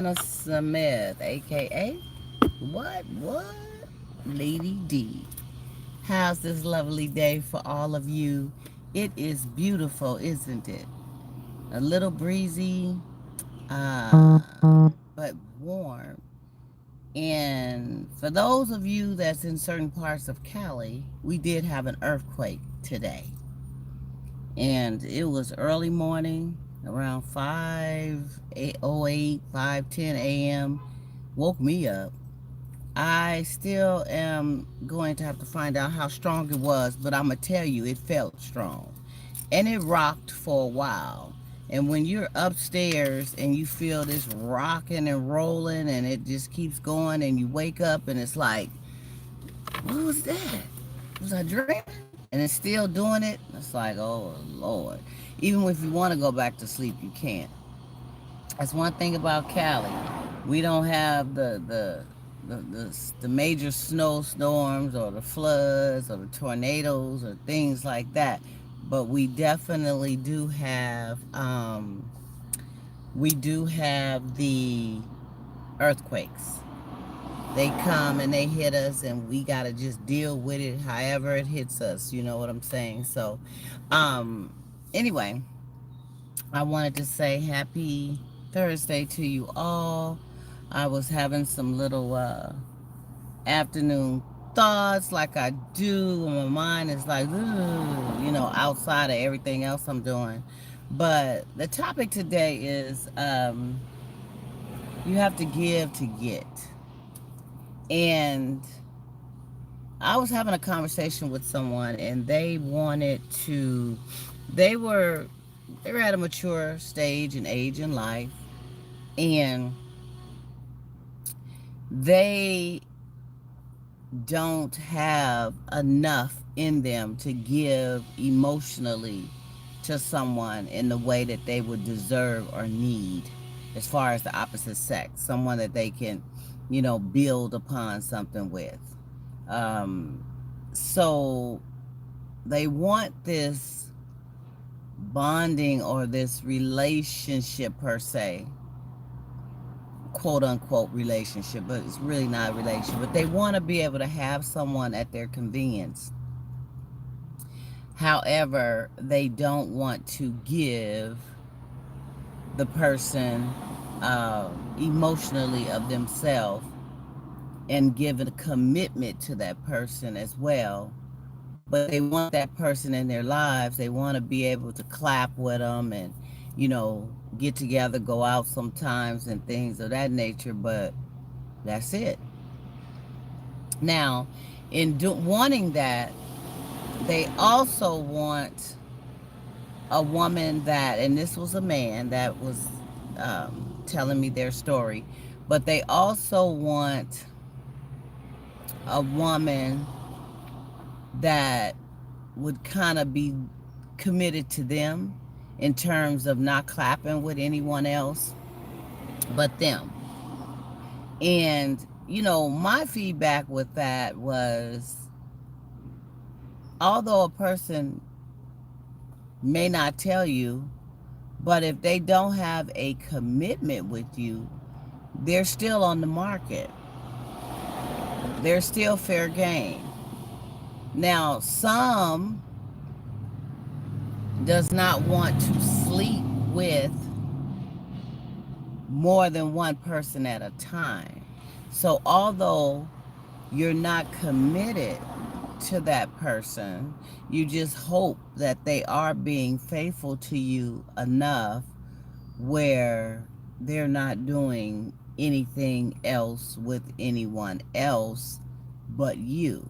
Smith, aka what? Lady D. How's this lovely day for all of you? It is beautiful, isn't it? A little breezy, but warm. And for those of you that's in certain parts of Cali, we did have an earthquake today. And it was early morning, around 5:08, 5:10 a.m. Woke me up. I still am going to have to find out how strong it was, but I'm going to tell you, it felt strong. And it rocked for a while. And when you're upstairs and you feel this rocking and rolling and it just keeps going and you wake up and it's like, what was that? Was I dreaming? And it's still doing it. It's like, oh Lord. Even if you want to go back to sleep, you can't. That's one thing about Cali. We don't have the major snowstorms or the floods or the tornadoes or things like that, but we do have the earthquakes. They come and they hit us, and we gotta just deal with it however it hits us. You know what I'm saying? So, um, anyway, I wanted to say happy Thursday to you all. I was having some little afternoon thoughts like I do. My mind is like, outside of everything else I'm doing. But the topic today is you have to give to get. And I was having a conversation with someone, and they were they were at a mature stage and age in life, and they don't have enough in them to give emotionally to someone in the way that they would deserve or need, as far as the opposite sex, someone that they can, build upon something with. Um, so they want this bonding or this relationship per se, quote unquote relationship, but it's really not a relationship. But they want to be able to have someone at their convenience. However, they don't want to give the person emotionally of themselves and give a commitment to that person as well. But they want that person in their lives. They want to be able to clap with them and, get together, go out sometimes and things of that nature. But that's it. Now, wanting that, they also want a woman that, and this was a man that was telling me their story, but they also want a woman that would kind of be committed to them in terms of not clapping with anyone else but them. And, my feedback with that was, although a person may not tell you, but if they don't have a commitment with you, they're still on the market. They're still fair game. Now, some does not want to sleep with more than one person at a time. So although you're not committed to that person, you just hope that they are being faithful to you enough where they're not doing anything else with anyone else but you.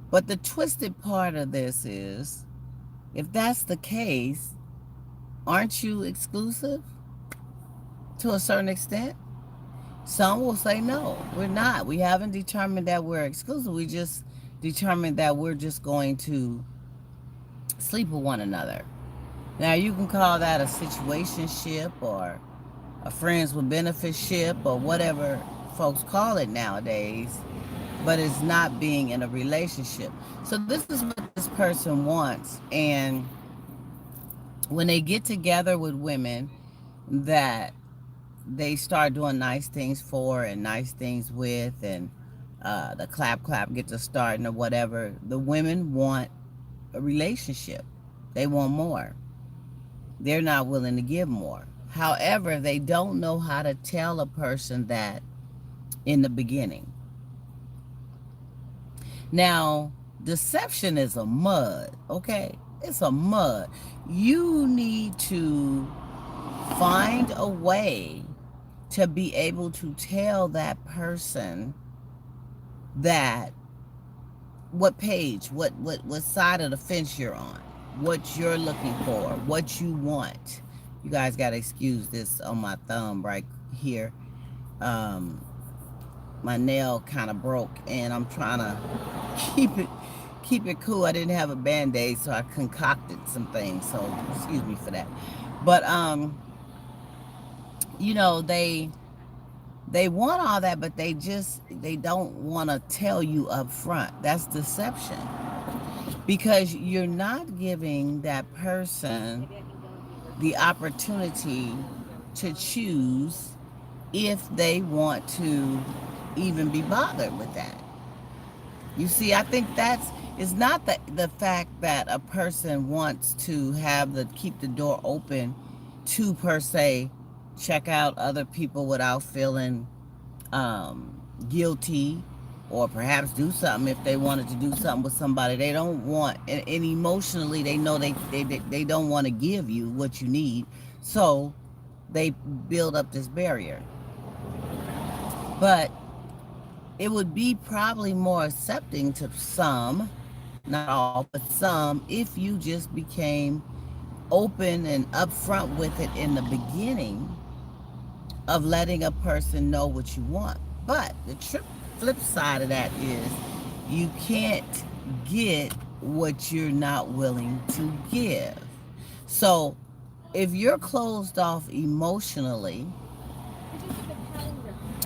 But the twisted part of this is, if that's the case, aren't you exclusive to a certain extent? Some will say, no, we're not. We haven't determined that we're exclusive. We just determined that we're just going to sleep with one another. Now, you can call that a situationship or a friends with benefit ship or whatever folks call it nowadays, but it's not being in a relationship. So this is what this person wants. And when they get together with women that they start doing nice things for and nice things with, and the clap clap gets to starting or whatever, the women want a relationship. They want more. They're not willing to give more. However, they don't know how to tell a person that in the beginning. Now, deception is a mud, okay? It's a mud. You need to find a way to be able to tell that person that what page, what side of the fence you're on, what you're looking for, what you want. You guys got to excuse this on my thumb right here. Um, my nail kind of broke, and I'm trying to keep it keep it cool. I didn't have a band-aid, so I concocted some things. So excuse me for that. But you know, they want all that, but they don't want to tell you up front. That's deception, because you're not giving that person the opportunity to choose if they want to even be bothered with that. You see, I think that's it's not the fact that a person wants to have the keep the door open to per se check out other people without feeling guilty, or perhaps do something if they wanted to do something with somebody. They don't want, and emotionally they know they don't want to give you what you need, so they build up this barrier. But it would be probably more accepting to some, not all, but some, if you just became open and upfront with it in the beginning of letting a person know what you want. But the flip side of that is you can't get what you're not willing to give. So if you're closed off emotionally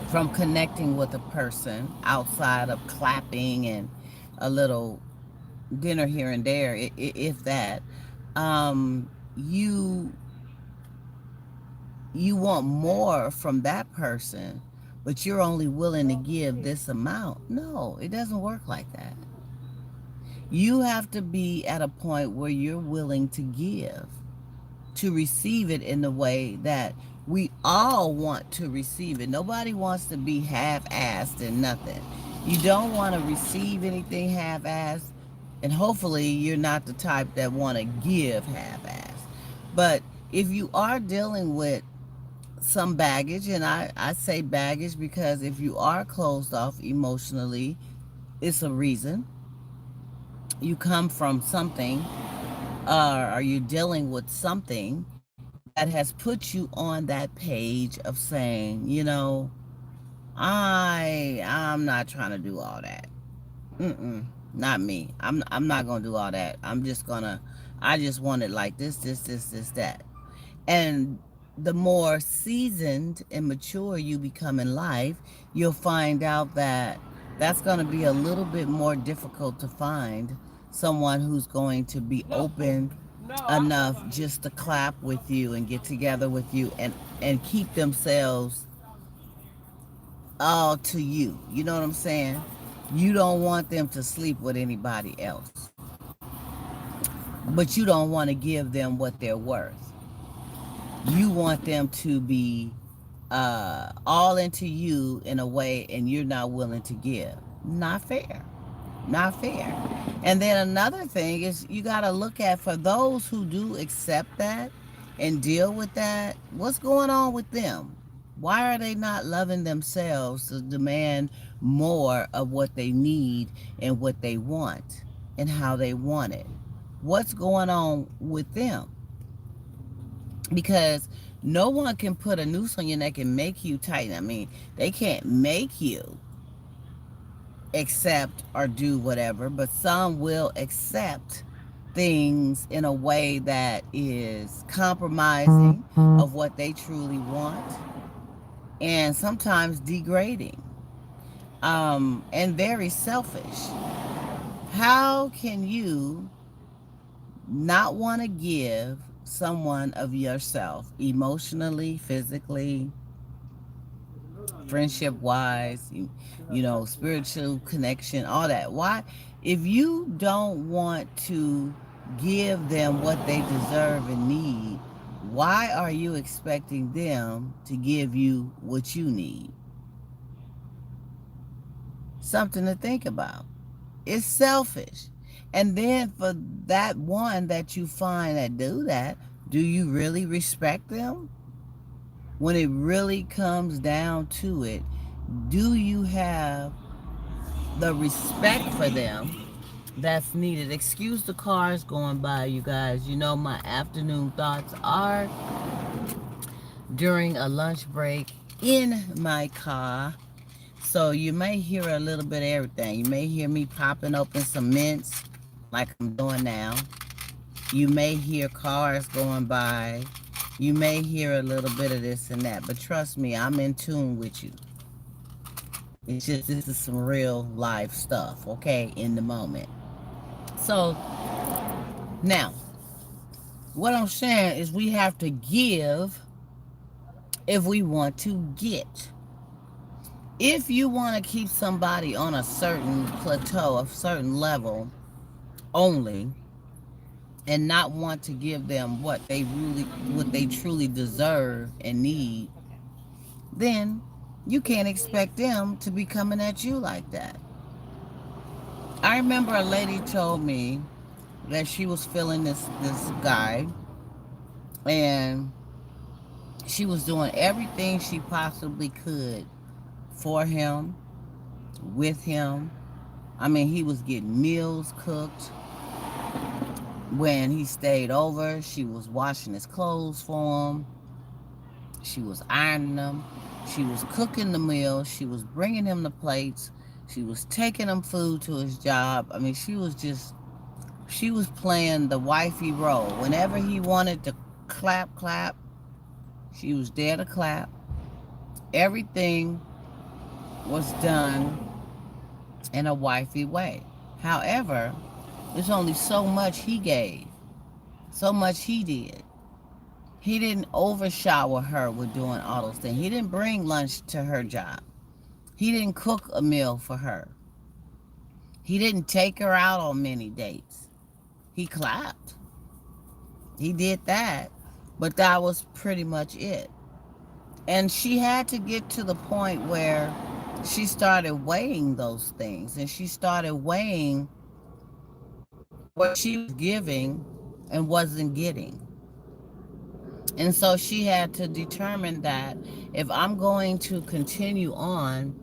from connecting with a person outside of clapping and a little dinner here and there, if that, you want more from that person, but you're only willing to give this amount. No, it doesn't work like that. You have to be at a point where you're willing to give, to receive it in the way that we all want to receive it. Nobody wants to be half-assed and nothing. You don't want to receive anything half-assed, and hopefully you're not the type that want to give half-assed. But if you are dealing with some baggage, and I say baggage because if you are closed off emotionally, it's a reason. You come from something, or you're dealing with something that has put you on that page of saying, you know, I'm not trying to do all that. Not me. I'm not gonna do all that. I just want it like this, that. And the more seasoned and mature you become in life, you'll find out that that's going to be a little bit more difficult to find someone who's going to be open enough just to clap with you and get together with you and keep themselves all to you. You know what I'm saying? You don't want them to sleep with anybody else, but you don't want to give them what they're worth. You want them to be all into you in a way, and you're not willing to give. Not fair. Not fair. And then another thing is you got to look at, for those who do accept that and deal with that, what's going on with them? Why are they not loving themselves to demand more of what they need and what they want and how they want it? What's going on with them? Because no one can put a noose on your neck and make you tighten. I mean, they can't make you accept or do whatever, but some will accept things in a way that is compromising of what they truly want, and sometimes degrading, and very selfish. How can you not want to give someone of yourself emotionally, physically, friendship wise, spiritual connection, all that. Why? If you don't want to give them what they deserve and need, why are you expecting them to give you what you need? Something to think about. It's selfish. And then for that one that you find that do that, do you really respect them? When it really comes down to it, do you have the respect for them that's needed? Excuse the cars going by, you guys. My afternoon thoughts are during a lunch break in my car. So you may hear a little bit of everything. You may hear me popping open some mints like I'm doing now. You may hear cars going by. You may hear a little bit of this and that. But trust me, I'm in tune with you. It's just, this is some real life stuff, okay, in the moment. So now, what I'm saying is we have to give if we want to get. If you want to keep somebody on a certain plateau, a certain level only, and not want to give them what they truly deserve and need, then you can't expect them to be coming at you like that. I remember a lady told me that she was feeling this guy, and she was doing everything she possibly could for him, with him. I mean, he was getting meals cooked. When he stayed over, she was washing his clothes for him. She was ironing them. She was cooking the meals. She was bringing him the plates. She was taking him food to his job. I mean, she was playing the wifey role. Whenever he wanted to clap, she was there to clap. Everything was done in a wifey way. However, there's only so much he gave, so much he did. He didn't overshower her with doing all those things. He didn't bring lunch to her job. He didn't cook a meal for her. He didn't take her out on many dates. He clapped. He did that. But that was pretty much it. And she had to get to the point where she started weighing those things. And she started weighing what she was giving and wasn't getting. And so she had to determine that if I'm going to continue on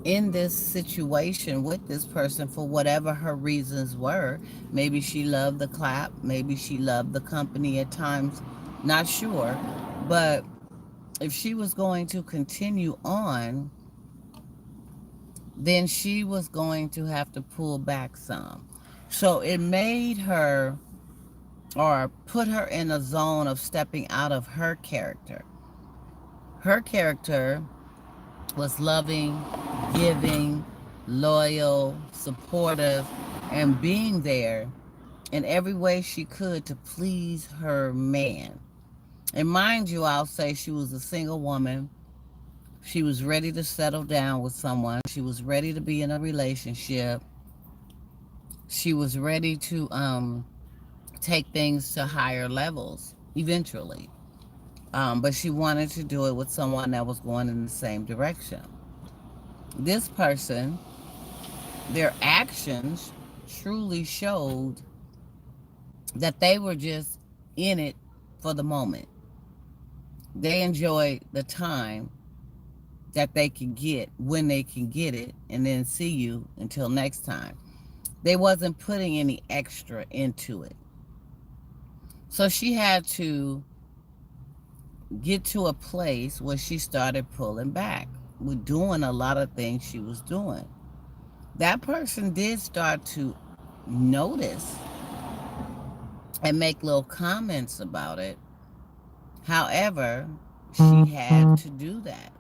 in this situation with this person for whatever her reasons were, maybe she loved the clap, maybe she loved the company at times, not sure. But if she was going to continue on, then she was going to have to pull back some. So it made her, or put her in a zone of stepping out of her character. Her character was loving, giving, loyal, supportive, and being there in every way she could to please her man. And mind you, I'll say she was a single woman. She was ready to settle down with someone. She was ready to be in a relationship. She was ready to take things to higher levels eventually. But she wanted to do it with someone that was going in the same direction. This person, their actions truly showed that they were just in it for the moment. They enjoyed the time that they can get when they can get it, and then see you until next time. They wasn't putting any extra into it. So she had to get to a place where she started pulling back with doing a lot of things she was doing. That person did start to notice and make little comments about it. However, she had to do that.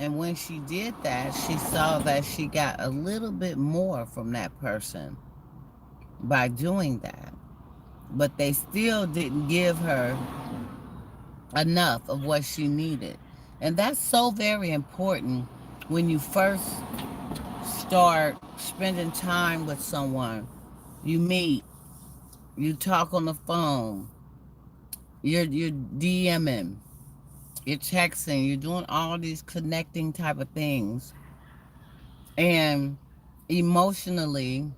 And when she did that, she saw that she got a little bit more from that person by doing that. But they still didn't give her enough of what she needed. And that's so very important When you first start spending time with someone, you meet, you talk on the phone, you're DMing, you're texting, you're doing all these connecting type of things, and emotionally,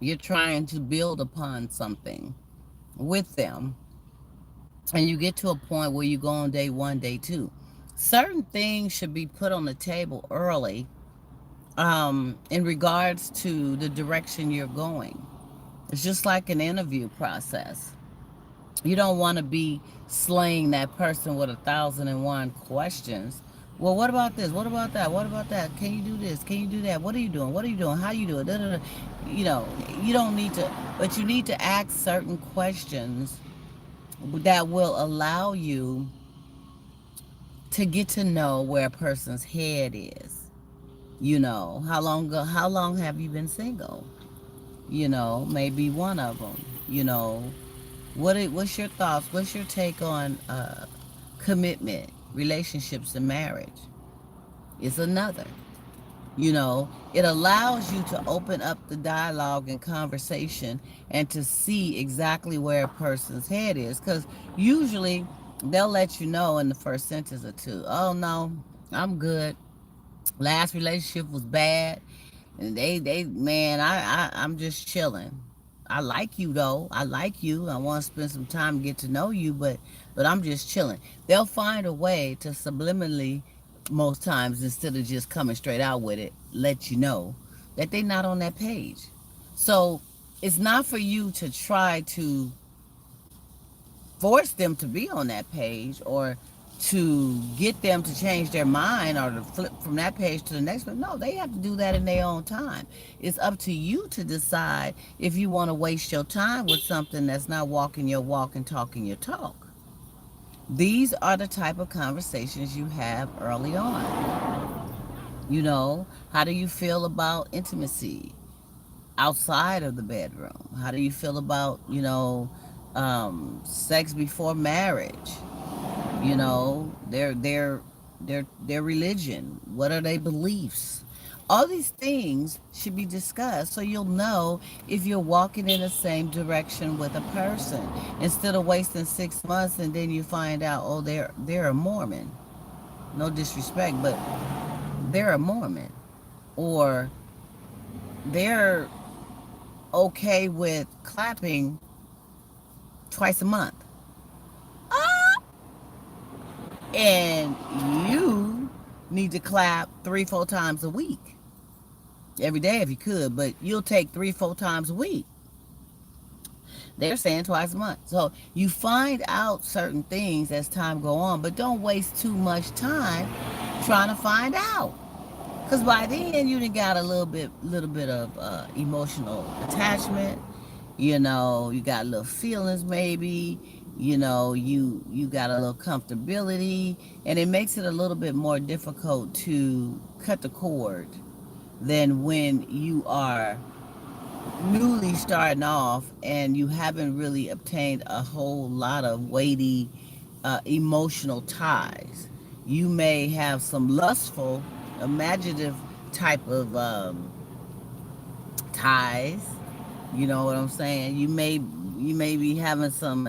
you're trying to build upon something with them, and you get to a point where you go on day one, day two. Certain things should be put on the table early, in regards to the direction you're going. It's just like an interview process. You don't want to be slaying that person with 1,001 questions. Well, what about this? What about that? What about that? Can you do this? Can you do that? What are you doing? What are you doing? How you do it? Da, da, da. You know, you don't need to, but you need to ask certain questions that will allow you to get to know where a person's head is. You know, how long have you been single? You know, maybe one of them. You know, what's your thoughts? What's your take on commitment, relationships, and marriage? Is another. You know, it allows you to open up the dialogue and conversation and to see exactly where a person's head is. Because usually they'll let you know in the first sentence or two, oh no, I'm good. Last relationship was bad. And man, I'm just chilling. I like you though. I like you. I want to spend some time to get to know you, but I'm just chilling. They'll find a way to subliminally, most times, instead of just coming straight out with it, let you know that they're not on that page. So it's not for you to try to force them to be on that page or to get them to change their mind or to flip from that page to the next one. No, they have to do that in their own time. It's up to you to decide if you want to waste your time with something that's not walking your walk and talking your talk. These are the type of conversations you have early on. You know, how do you feel about intimacy outside of the bedroom? How do you feel about, sex before marriage? You know, their religion. What are their beliefs? All these things should be discussed so you'll know if you're walking in the same direction with a person, instead of wasting 6 months and then you find out, oh, they're a Mormon. No disrespect, but they're a Mormon, or they're okay with clapping twice a month. Ah! And you need to clap 3, 4 times a week. Every day if you could, but you'll take 3, 4 times a week. They're saying twice a month. So you find out certain things as time go on, but don't waste too much time trying to find out. Because by then you done got a little bit of emotional attachment. You know, you got little feelings maybe. You know, you got a little comfortability, and it makes it a little bit more difficult to cut the cord than when you are newly starting off and you haven't really obtained a whole lot of weighty emotional ties. You may have some lustful, imaginative type of ties. You know what I'm saying? You may be having some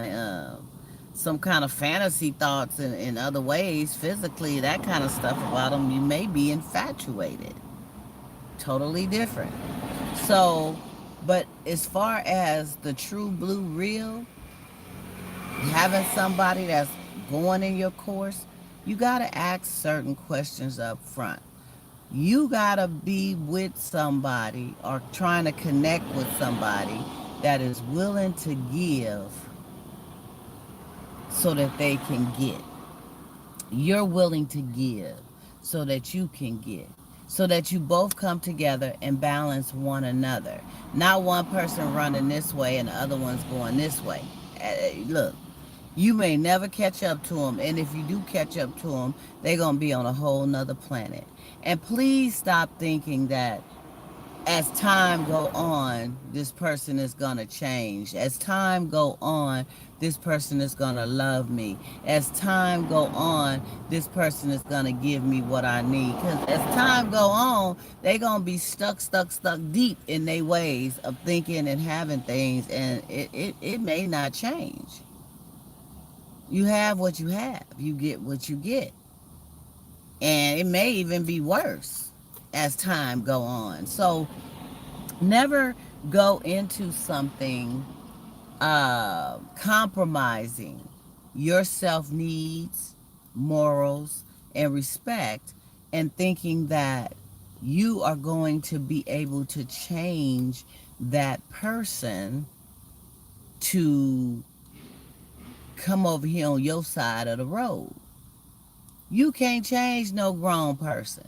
kind of fantasy thoughts in other ways, physically, that kind of stuff about them. You may be infatuated. Totally different. So, but as far as the true blue real, having somebody that's going in your course, you got to ask certain questions up front. You got to be with somebody or trying to connect with somebody that is willing to give so that they can get. You're willing to give so that you can get. So that you both come together and balance one another. Not one person running this way and the other one's going this way. Look, you may never catch up to them, and if you do catch up to them, they're going to be on a whole nother planet. And please stop thinking that as time go on, this person is going to change. As time go on, this person is going to love me. As time go on, this person is going to give me what I need. Because as time go on, they going to be stuck deep in their ways of thinking and having things, and it may not change. You have what you have. You get what you get. And it may even be worse as time go on. So never go into something compromising your self needs, morals, and respect, and thinking that you are going to be able to change that person to come over here on your side of the road. You can't change no grown person.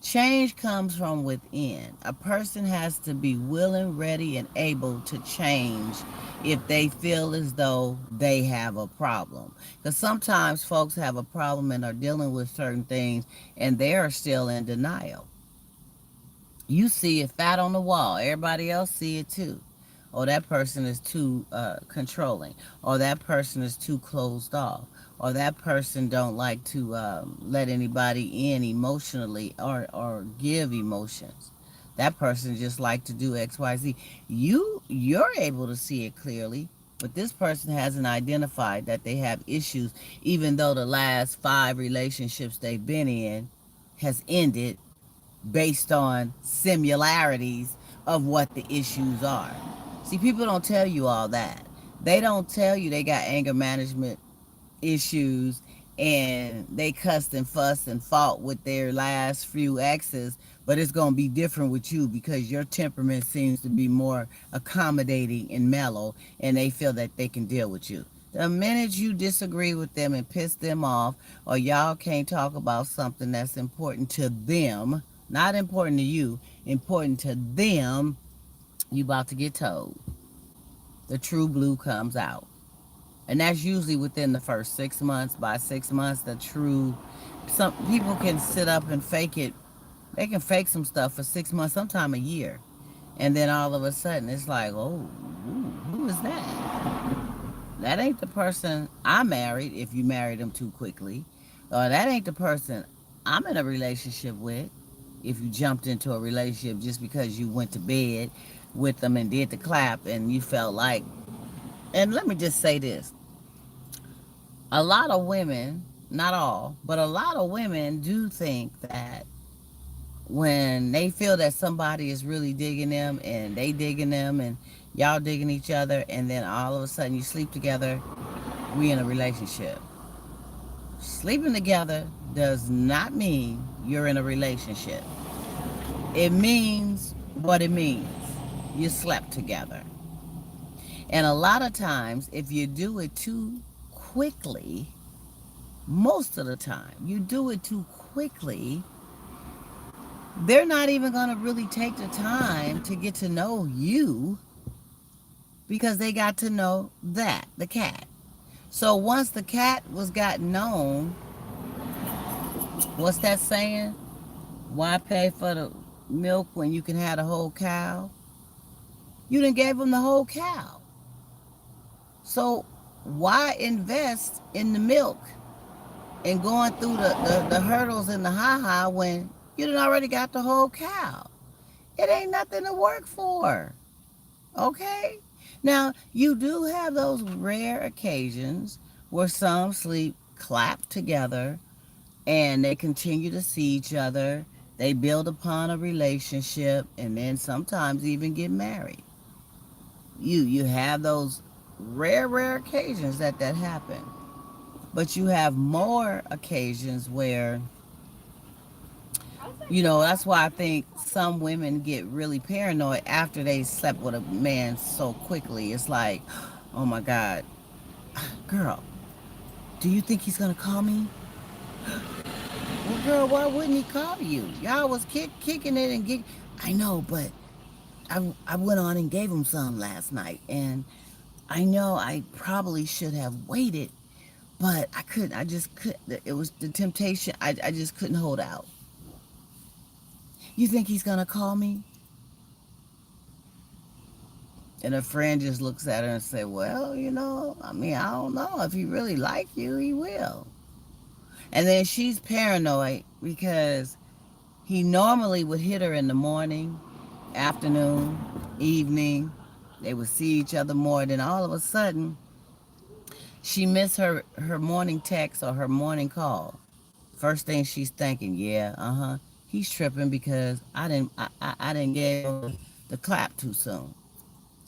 Change comes from within. A person has to be willing, ready, and able to change if they feel as though they have a problem. Because sometimes folks have a problem and are dealing with certain things and they are still in denial. You see it fat on the wall. Everybody else see it too. Or that person is too controlling. Or that person is too closed off. Or that person don't like to let anybody in emotionally or give emotions. That person just like to do X, Y, Z. You're able to see it clearly, but this person hasn't identified that they have issues, even though the last 5 relationships they've been in has ended based on similarities of what the issues are. See, people don't tell you all that. They don't tell you they got anger management issues and they cussed and fussed and fought with their last few exes, but it's going to be different with you because your temperament seems to be more accommodating and mellow, and they feel that they can deal with you. The minute you disagree with them and piss them off, or y'all can't talk about something that's important to them, not important to you, important to them, you about to get told. The true blue comes out. And that's usually within the first 6 months. By 6 months, the true, some people can sit up and fake it. They can fake some stuff for 6 months, sometime a year. And then all of a sudden, it's like, oh, ooh, who is that? That ain't the person I married if you married them too quickly. Or that ain't the person I'm in a relationship with if you jumped into a relationship just because you went to bed with them and did the clap and you felt like. And let me just say this, a lot of women, not all, but a lot of women do think that when they feel that somebody is really digging them and they digging them and y'all digging each other, and then all of a sudden you sleep together, we in a relationship. Sleeping together does not mean you're in a relationship. It means what it means. You slept together. And a lot of times, if you do it too quickly, most of the time, you do it too quickly, they're not even going to really take the time to get to know you because they got to know that, the cat. So once the cat was got known, what's that saying? Why pay for the milk when you can have the whole cow? You done gave them the whole cow. So why invest in the milk and going through the hurdles and the ha-ha when you done already got the whole cow? It ain't nothing to work for. Okay? Now, you do have those rare occasions where some sleep clap together and they continue to see each other. They build upon a relationship and then sometimes even get married. You have those rare occasions that happen. But you have more occasions where, that's why I think some women get really paranoid after they slept with a man so quickly. It's like, oh my God, girl, do you think he's gonna call me? Well, girl, why wouldn't he call you? Y'all was kicking it and get. I know, but I went on and gave him some last night, and I know I probably should have waited, but I couldn't. I just couldn't. It was the temptation. I just couldn't hold out. You think he's gonna call me? And a friend just looks at her and say, well, I mean, I don't know. If he really like you, he will. And then she's paranoid because he normally would hit her in the morning, afternoon, evening. They would see each other more. Then all of a sudden, she missed her morning text or her morning call. First thing she's thinking, yeah, he's tripping because I didn't give him the clap too soon.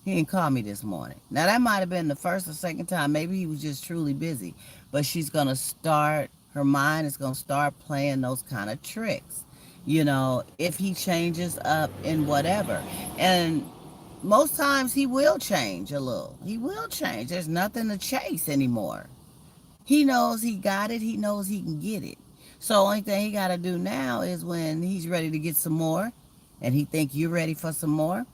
He didn't call me this morning. Now that might have been the first or second time. Maybe he was just truly busy. But she's gonna start. Her mind is gonna start playing those kind of tricks. If he changes up in whatever, and most times he will change a little. He will change. There's nothing to chase anymore. He knows he got it. He knows he can get it. So only thing he got to do now is when he's ready to get some more, and he think you're ready for some more,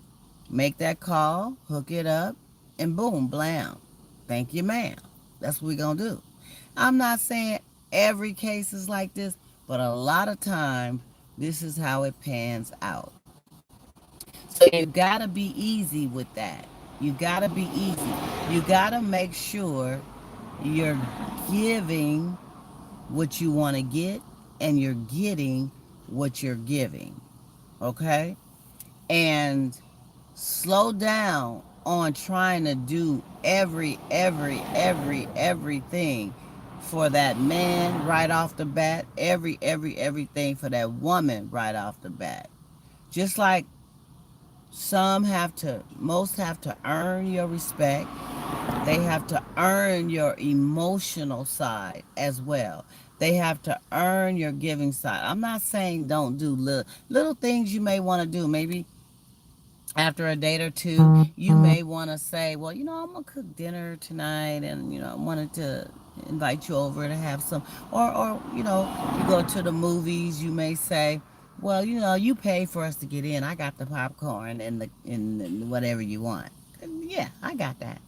make that call, hook it up, and boom, blam. Thank you, ma'am. That's what we're going to do. I'm not saying every case is like this, but a lot of time, this is how it pans out. So you got to be easy with that. You got to be easy. You got to make sure you're giving what you want to get and you're getting what you're giving. Okay? And slow down on trying to do everything for that man right off the bat, everything for that woman right off the bat. Just like most have to earn your respect. They have to earn your emotional side as well. They have to earn your giving side. I'm not saying don't do little things you may want to do. Maybe after a date or two, you may want to say, well, I'm going to cook dinner tonight and, I wanted to invite you over to have some. Or you go to the movies, you may say, well, you pay for us to get in. I got the popcorn and whatever you want. And yeah, I got that.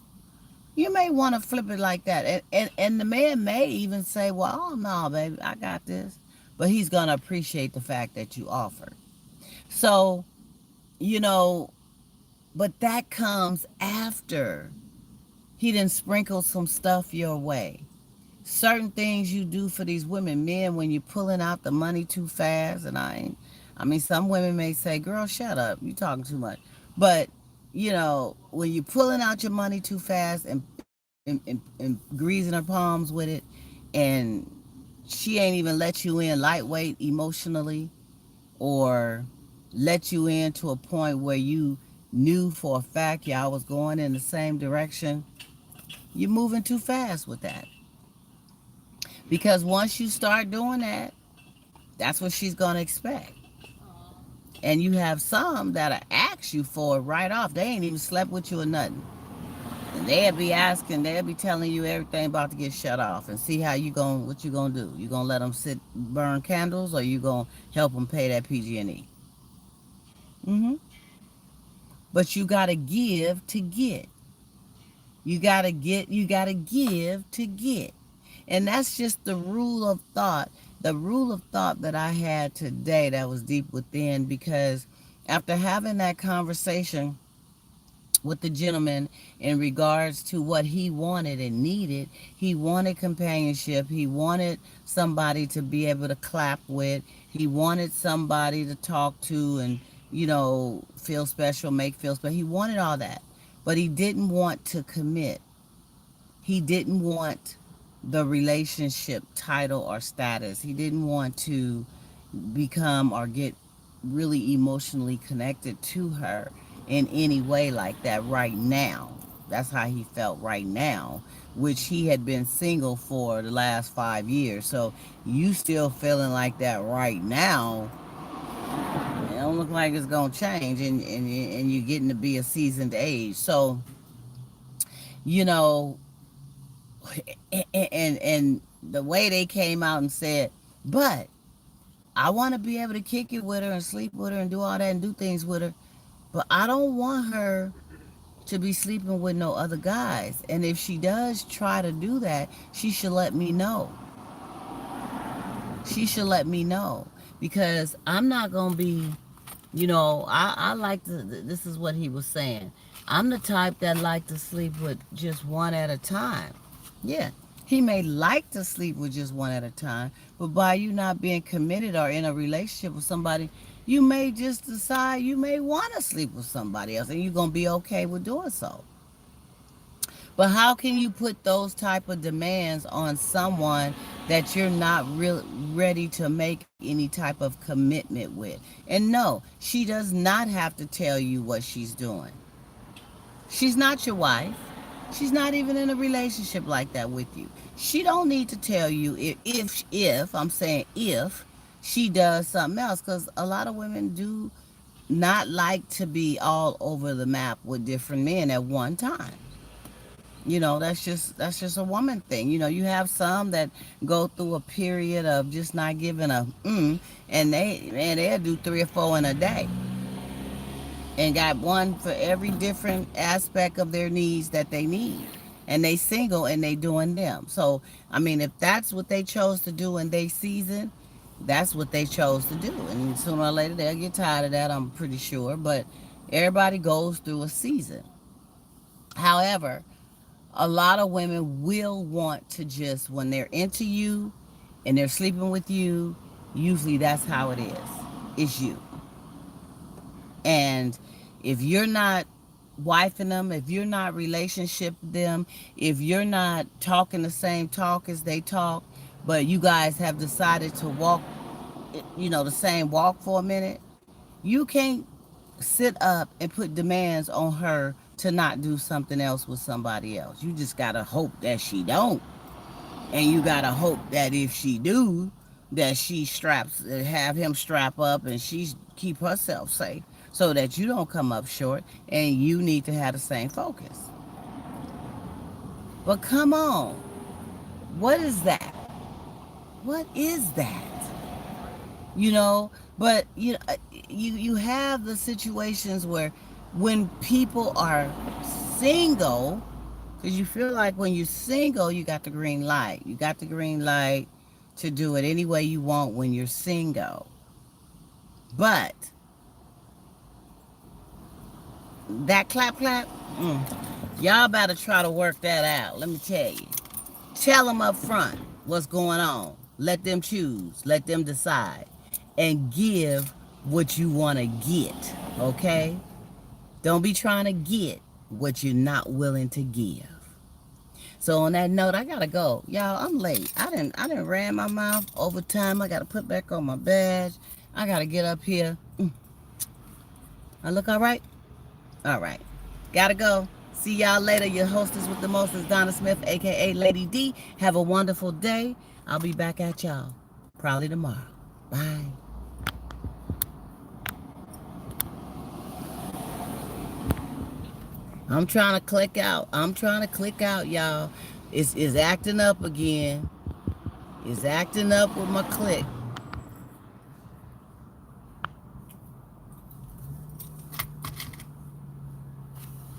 You may want to flip it like that. And the man may even say, well, oh, no, baby, I got this. But he's going to appreciate the fact that you offered. So, you know, but that comes after he done sprinkled some stuff your way. Certain things you do for these women, men, when you're pulling out the money too fast, and I mean, some women may say, girl, shut up, you talking too much. But, when you're pulling out your money too fast and greasing her palms with it, and she ain't even let you in lightweight emotionally, or let you in to a point where you knew for a fact y'all was going in the same direction, you're moving too fast with that. Because once you start doing that, that's what she's going to expect. And you have some that'll ask you for it right off. They ain't even slept with you or nothing. And they'll be asking, they'll be telling you everything about to get shut off, and see what you gonna do. You gonna let them sit, burn candles, or you gonna help them pay that PG&E? Mm-hmm. But you gotta give to get. You gotta give to get. And that's just the rule of thought. The rule of thought that I had today that was deep within, because after having that conversation with the gentleman in regards to what he wanted and needed, he wanted companionship. He wanted somebody to be able to clap with. He wanted somebody to talk to and, feel special, make feel special. He wanted all that. But he didn't want to commit. He didn't want the relationship title or status. He didn't want to become or get really emotionally connected to her in any way like that right now. That's how he felt right now, which he had been single for the last 5 years. So you still feeling like that right now, it don't look like it's going to change, and you're getting to be a seasoned age. So, you know, and the way they came out and said, but I want to be able to kick it with her and sleep with her and do all that and do things with her, but I don't want her to be sleeping with no other guys. And if she does try to do that, she should let me know. She should let me know, because I'm not going to be, I like to, this is what he was saying. I'm the type that like to sleep with just one at a time. Yeah. He may like to sleep with just one at a time, but by you not being committed or in a relationship with somebody, you may just decide you may want to sleep with somebody else and you're going to be okay with doing so. But how can you put those type of demands on someone that you're not really ready to make any type of commitment with? And no, she does not have to tell you what she's doing. She's not your wife. She's not even in a relationship like that with you. She don't need to tell you if I'm saying if she does something else, because a lot of women do not like to be all over the map with different men at one time. That's just a woman thing. You have some that go through a period of just not giving a and they'll do three or four in a day, and got one for every different aspect of their needs that they need. And they single and they doing them. So I mean, if that's what they chose to do in their season, that's what they chose to do. And sooner or later they'll get tired of that, I'm pretty sure. But everybody goes through a season. However, a lot of women will want to just, when they're into you and they're sleeping with you, usually that's how it is. It's you. And if you're not wifing them, if you're not relationship them, if you're not talking the same talk as they talk, but you guys have decided to walk, the same walk for a minute, you can't sit up and put demands on her to not do something else with somebody else. You just gotta hope that she don't. And you gotta hope that if she do, that she have him strap up and she keep herself safe so that you don't come up short, and you need to have the same focus. But come on, what is that? What is that? But you have the situations where when people are single, because you feel like when you're single, you got the green light. You got the green light to do it any way you want when you're single. But that clap clap, y'all better try to work that out. Let me tell you. Tell them up front what's going on. Let them choose. Let them decide. And give what you want to get. Okay? Don't be trying to get what you're not willing to give. So on that note, I gotta go. Y'all, I'm late. I didn't ran my mouth over time. I gotta put back on my badge. I gotta get up here. I look all right? All right. Gotta go. See y'all later. Your hostess with the mostest, Donna Smith, aka Lady D. Have a wonderful day. I'll be back at y'all probably tomorrow. Bye. I'm trying to click out. Y'all. It's acting up again. It's acting up with my click.